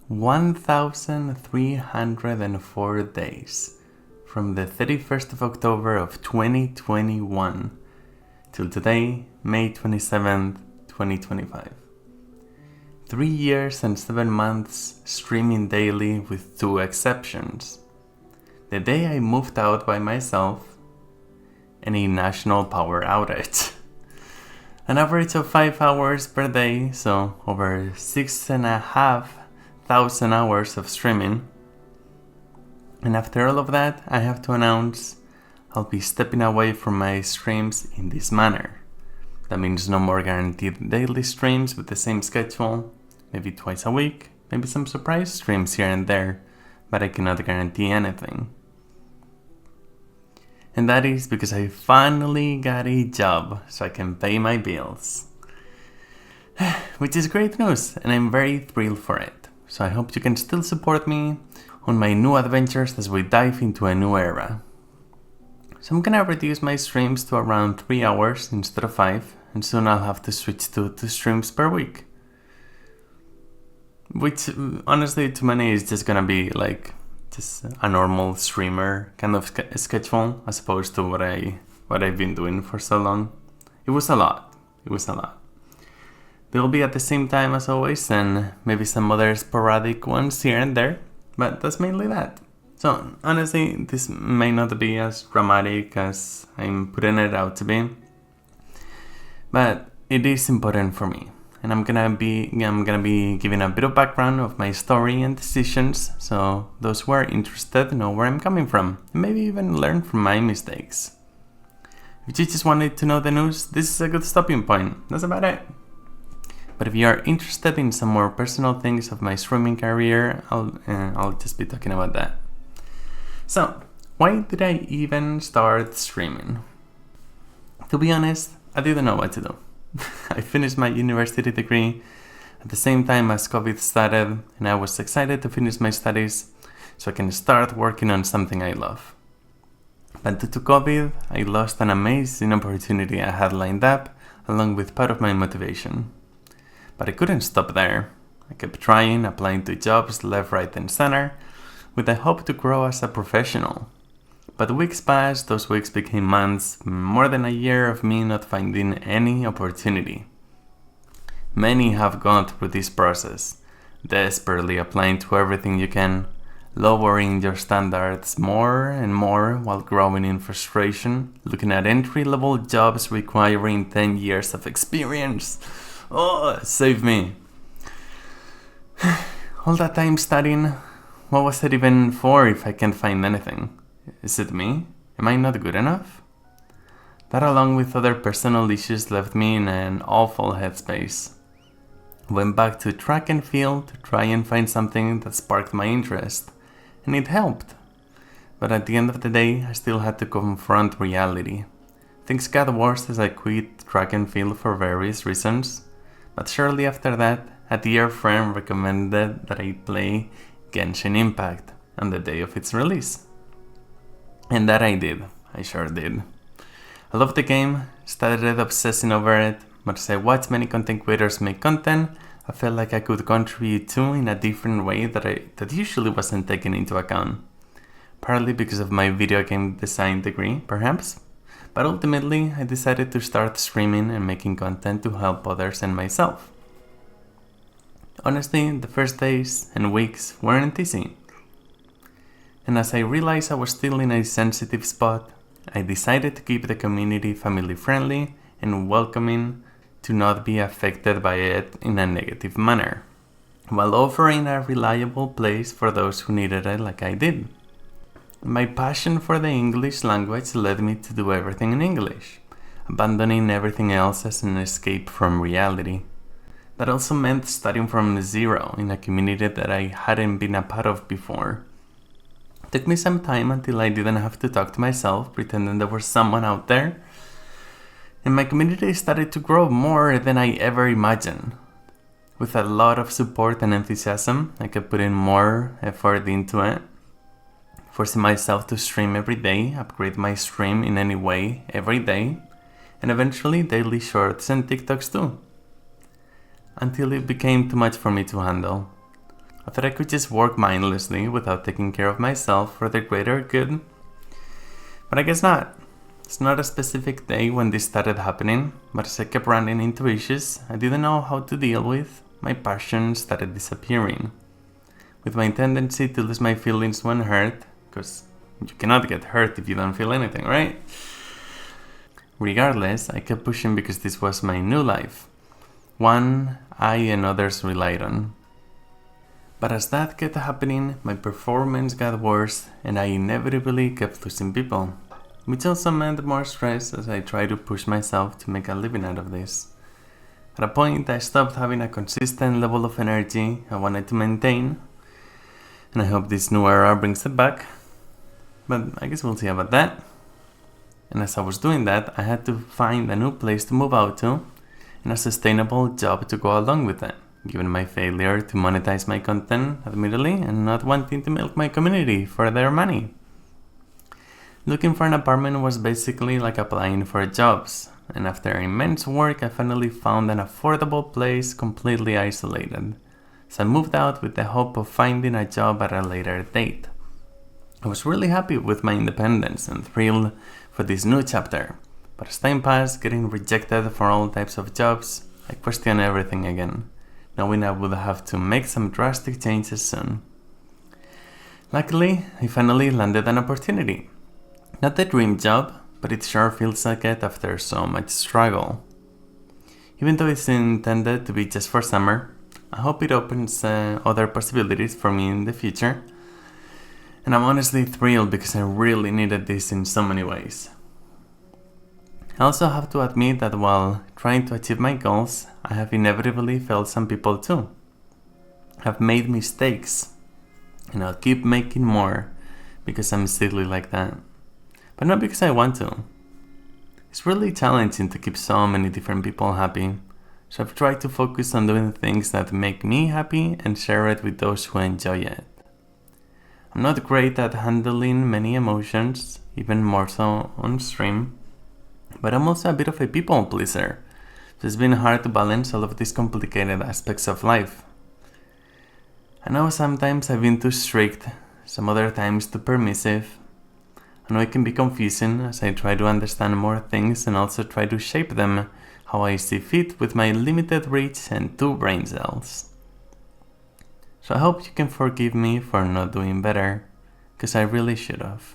1,304 days from the 31st of October of 2021 till today, May 27th, 2025. 3 years and 7 months streaming daily with 2 exceptions. The day I moved out by myself and a national power outage. An average of 5 hours per day, so over 6,500 hours of streaming. And after all of that, I have to announce I'll be stepping away from my streams in this manner. That means no more guaranteed daily streams with the same schedule, maybe twice a week, maybe some surprise streams here and there, but I cannot guarantee anything. And that is because I finally got a job so I can pay my bills. Which is great news, and I'm very thrilled for it. So I hope you can still support me on my new adventures as we dive into a new era. So I'm gonna reduce my streams to around 3 hours instead of 5, and soon I'll have to switch to 2 streams per week. Which, honestly, to many is just gonna be like just a normal streamer kind of schedule, as opposed to what I've been doing for so long. It was a lot. They'll be at the same time as always, and maybe some other sporadic ones here and there, but that's mainly that. So honestly, this may not be as dramatic as I'm putting it out to be, but it is important for me. And I'm gonna be giving a bit of background of my story and decisions, so those who are interested know where I'm coming from, and maybe even learn from my mistakes. If you just wanted to know the news, this is a good stopping point. That's about it. But if you are interested in some more personal things of my streaming career, I'll just be talking about that. So, why did I even start streaming? To be honest, I didn't know what to do. I finished my university degree at the same time as COVID started, and I was excited to finish my studies so I can start working on something I love. But due to COVID, I lost an amazing opportunity I had lined up, along with part of my motivation. But I couldn't stop there. I kept trying, applying to jobs left, right, and center, with the hope to grow as a professional. But weeks passed, those weeks became months, more than a year of me not finding any opportunity. Many have gone through this process, desperately applying to everything you can, lowering your standards more and more while growing in frustration, looking at entry-level jobs requiring 10 years of experience. Oh, save me. All that time studying, what was it even for if I can't find anything? Is it me? Am I not good enough? That, along with other personal issues, left me in an awful headspace. Went back to track and field to try and find something that sparked my interest, and it helped. But at the end of the day, I still had to confront reality. Things got worse as I quit track and field for various reasons, but shortly after that, a dear friend recommended that I play Genshin Impact on the day of its release. And that I did. I sure did. I loved the game, started obsessing over it, but as I watched many content creators make content, I felt like I could contribute too in a different way that usually wasn't taken into account. Partly because of my video game design degree, perhaps, but ultimately I decided to start streaming and making content to help others and myself. Honestly, the first days and weeks weren't easy. And as I realized I was still in a sensitive spot, I decided to keep the community family-friendly and welcoming to not be affected by it in a negative manner, while offering a reliable place for those who needed it like I did. My passion for the English language led me to do everything in English, abandoning everything else as an escape from reality. That also meant starting from zero in a community that I hadn't been a part of before. It took me some time until I didn't have to talk to myself, pretending there was someone out there. And my community started to grow more than I ever imagined. With a lot of support and enthusiasm, I kept putting more effort into it, forcing myself to stream every day, upgrade my stream in any way every day, and eventually daily shorts and TikToks too. Until it became too much for me to handle. I thought I could just work mindlessly without taking care of myself for the greater good. But I guess not. It's not a specific day when this started happening, but as I kept running into issues I didn't know how to deal with, my passion started disappearing. With my tendency to lose my feelings when hurt, because you cannot get hurt if you don't feel anything, right? Regardless, I kept pushing because this was my new life, one I and others relied on. But as that kept happening, my performance got worse and I inevitably kept losing people, which also meant more stress as I tried to push myself to make a living out of this. At a point, I stopped having a consistent level of energy I wanted to maintain, and I hope this new era brings it back, but I guess we'll see about that. And as I was doing that, I had to find a new place to move out to and a sustainable job to go along with it, given my failure to monetize my content, admittedly, and not wanting to milk my community for their money. Looking for an apartment was basically like applying for jobs, and after immense work I finally found an affordable place completely isolated. So I moved out with the hope of finding a job at a later date. I was really happy with my independence and thrilled for this new chapter, but as time passed, getting rejected for all types of jobs, I questioned everything again, knowing I would have to make some drastic changes soon. Luckily, I finally landed an opportunity. Not the dream job, but it sure feels like it after so much struggle. Even though it's intended to be just for summer, I hope it opens other possibilities for me in the future. And I'm honestly thrilled because I really needed this in so many ways. I also have to admit that while trying to achieve my goals, I have inevitably failed some people too. I've made mistakes, and I'll keep making more because I'm silly like that. But not because I want to. It's really challenging to keep so many different people happy, so I've tried to focus on doing things that make me happy and share it with those who enjoy it. I'm not great at handling many emotions, even more so on stream, but I'm also a bit of a people pleaser, so it's been hard to balance all of these complicated aspects of life. I know sometimes I've been too strict, some other times too permissive. I know it can be confusing as I try to understand more things and also try to shape them how I see fit with my limited reach and 2 brain cells. So I hope you can forgive me for not doing better, because I really should have.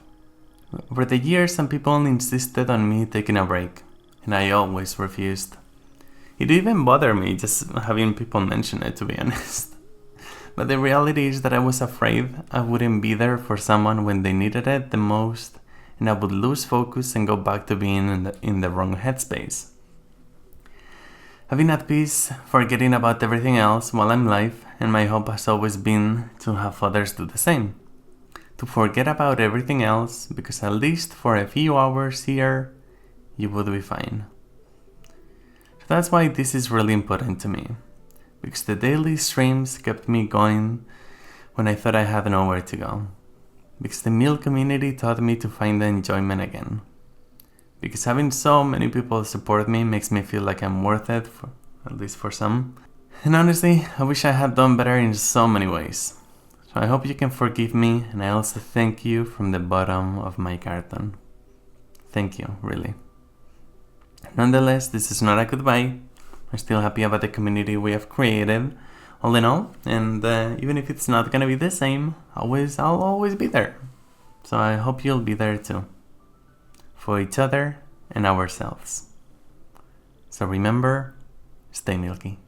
Over the years, some people insisted on me taking a break, and I always refused. It even bothered me just having people mention it, to be honest. But the reality is that I was afraid I wouldn't be there for someone when they needed it the most, and I would lose focus and go back to being in the wrong headspace. I've been at peace, forgetting about everything else while I'm live, and my hope has always been to have others do the same. To forget about everything else, because at least for a few hours here, you would be fine. So that's why this is really important to me, because the daily streams kept me going when I thought I had nowhere to go. Because the meal community taught me to find the enjoyment again. Because having so many people support me makes me feel like I'm worth it, at least for some. And honestly, I wish I had done better in so many ways. So I hope you can forgive me, and I also thank you from the bottom of my carton. Thank you, really. Nonetheless, this is not a goodbye. I'm still happy about the community we have created, all in all, and even if it's not gonna be the same, I'll always be there. So I hope you'll be there too, for each other and ourselves. So remember, stay milky.